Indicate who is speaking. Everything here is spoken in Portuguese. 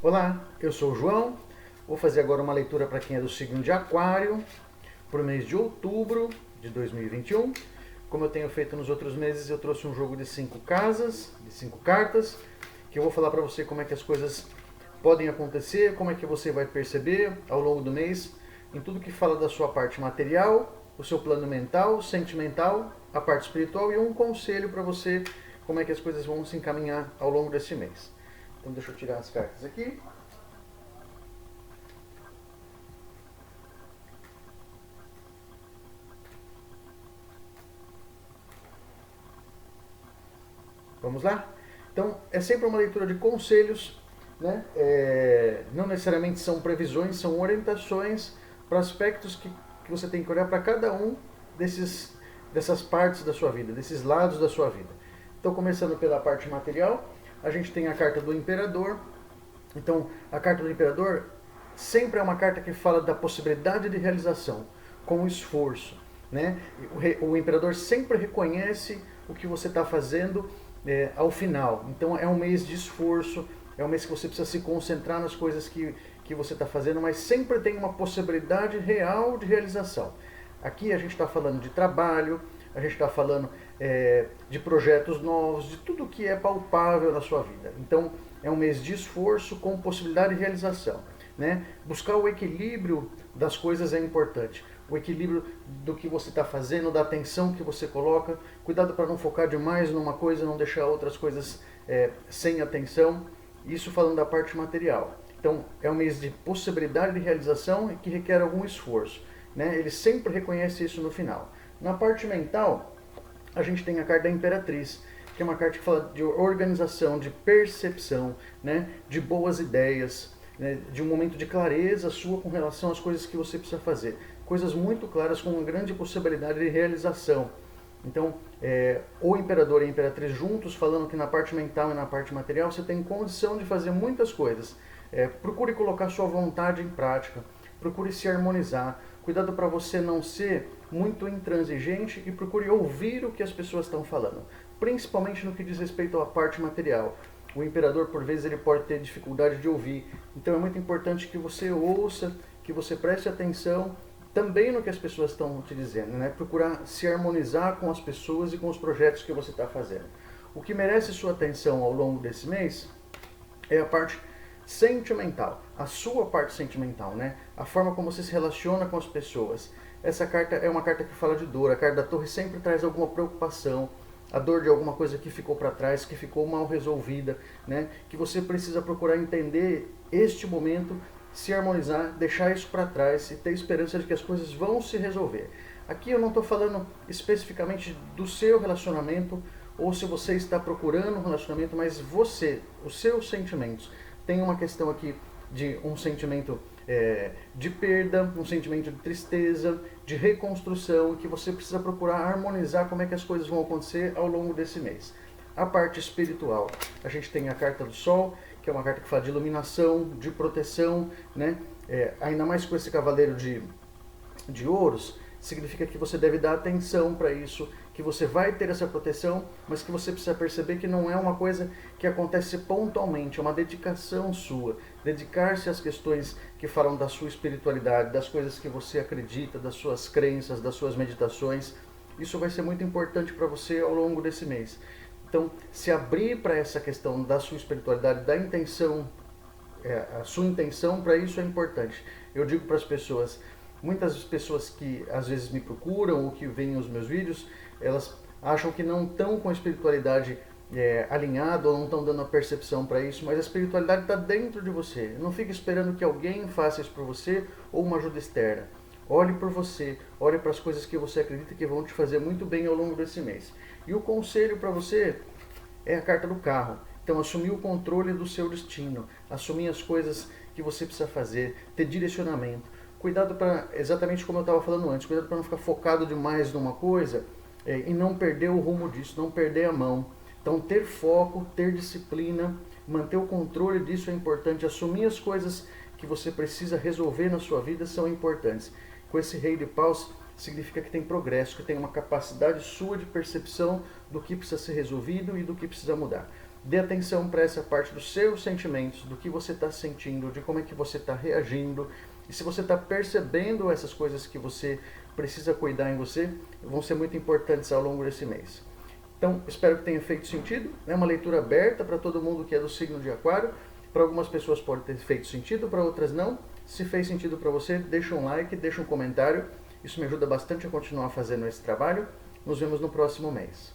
Speaker 1: Olá, eu sou o João. Vou fazer agora uma leitura para quem é do signo de Aquário, para o mês de outubro de 2021. Como eu tenho feito nos outros meses, eu trouxe um jogo de 5 casas, de 5 cartas, que eu vou falar para você como é que as coisas podem acontecer, como é que você vai perceber ao longo do mês, em tudo que fala da sua parte material, o seu plano mental, sentimental, a parte espiritual e um conselho para você, como é que as coisas vão se encaminhar ao longo desse mês. Então deixa eu tirar as cartas aqui. Vamos lá? Então, é sempre uma leitura de conselhos, né? Não necessariamente são previsões, são orientações para aspectos que você tem que olhar para cada um dessas partes da sua vida, desses lados da sua vida. Então, começando pela parte material, a gente tem a carta do Imperador. Então, a carta do Imperador sempre é uma carta que fala da possibilidade de realização, com esforço. Né? O Imperador sempre reconhece o que você está fazendo ao final. Então é um mês de esforço, é um mês que você precisa se concentrar nas coisas que você está fazendo, mas sempre tem uma possibilidade real de realização. Aqui a gente está falando de trabalho, a gente está falando de projetos novos, de tudo que é palpável na sua vida. Então é um mês de esforço com possibilidade de realização. Né? Buscar o equilíbrio das coisas é importante. O equilíbrio do que você está fazendo, da atenção que você coloca. Cuidado para não focar demais numa coisa, não deixar outras coisas sem atenção. Isso falando da parte material. Então, é um mês de possibilidade de realização e que requer algum esforço. Né? Ele sempre reconhece isso no final. Na parte mental, a gente tem a carta da Imperatriz, que é uma carta que fala de organização, de percepção, né? De boas ideias, né? De um momento de clareza sua com relação às coisas que você precisa fazer. Coisas muito claras com uma grande possibilidade de realização. Então, o Imperador e a Imperatriz juntos, falando que na parte mental e na parte material você tem condição de fazer muitas coisas. Procure colocar sua vontade em prática, procure se harmonizar. Cuidado para você não ser muito intransigente e procure ouvir o que as pessoas estão falando, principalmente no que diz respeito à parte material. O Imperador, por vezes, ele pode ter dificuldade de ouvir. Então é muito importante que você ouça, que você preste atenção também no que as pessoas estão te dizendo, né? Procurar se harmonizar com as pessoas e com os projetos que você está fazendo. O que merece sua atenção ao longo desse mês é a parte sentimental, a sua parte sentimental, né? A forma como você se relaciona com as pessoas. Essa carta é uma carta que fala de dor. A carta da Torre sempre traz alguma preocupação, a dor de alguma coisa que ficou para trás, que ficou mal resolvida, né? Que você precisa procurar entender este momento, se harmonizar, deixar isso para trás e ter esperança de que as coisas vão se resolver. Aqui eu não estou falando especificamente do seu relacionamento ou se você está procurando um relacionamento, mas você, os seus sentimentos. Tem uma questão aqui de um sentimento de perda, um sentimento de tristeza, de reconstrução, que você precisa procurar harmonizar como é que as coisas vão acontecer ao longo desse mês. A parte espiritual, a gente tem a carta do Sol, que é uma carta que fala de iluminação, de proteção, né? Ainda mais com esse cavaleiro de ouros, significa que você deve dar atenção para isso, que você vai ter essa proteção, mas que você precisa perceber que não é uma coisa que acontece pontualmente, é uma dedicação sua. Dedicar-se às questões que falam da sua espiritualidade, das coisas que você acredita, das suas crenças, das suas meditações. Isso vai ser muito importante para você ao longo desse mês. Então, se abrir para essa questão da sua espiritualidade, da intenção, a sua intenção para isso é importante. Eu digo para as pessoas, muitas pessoas que às vezes me procuram ou que veem os meus vídeos, elas acham que não estão com a espiritualidade alinhada ou não estão dando a percepção para isso, mas a espiritualidade está dentro de você. Não fique esperando que alguém faça isso por você ou uma ajuda externa. Olhe por você, olhe para as coisas que você acredita que vão te fazer muito bem ao longo desse mês. E o conselho para você é a carta do carro. Então, assumir o controle do seu destino, assumir as coisas que você precisa fazer, ter direcionamento. Cuidado para, exatamente como eu estava falando antes, cuidado para não ficar focado demais numa coisa e não perder o rumo disso, não perder a mão. Então, ter foco, ter disciplina, manter o controle disso é importante. Assumir as coisas que você precisa resolver na sua vida são importantes. Com esse rei de paus, significa que tem progresso, que tem uma capacidade sua de percepção do que precisa ser resolvido e do que precisa mudar. Dê atenção para essa parte dos seus sentimentos, do que você está sentindo, de como é que você está reagindo. E se você está percebendo essas coisas que você precisa cuidar em você, vão ser muito importantes ao longo desse mês. Então, espero que tenha feito sentido. É uma leitura aberta para todo mundo que é do signo de Aquário. Para algumas pessoas pode ter feito sentido, para outras não. Se fez sentido para você, deixa um like, deixa um comentário. Isso me ajuda bastante a continuar fazendo esse trabalho. Nos vemos no próximo mês.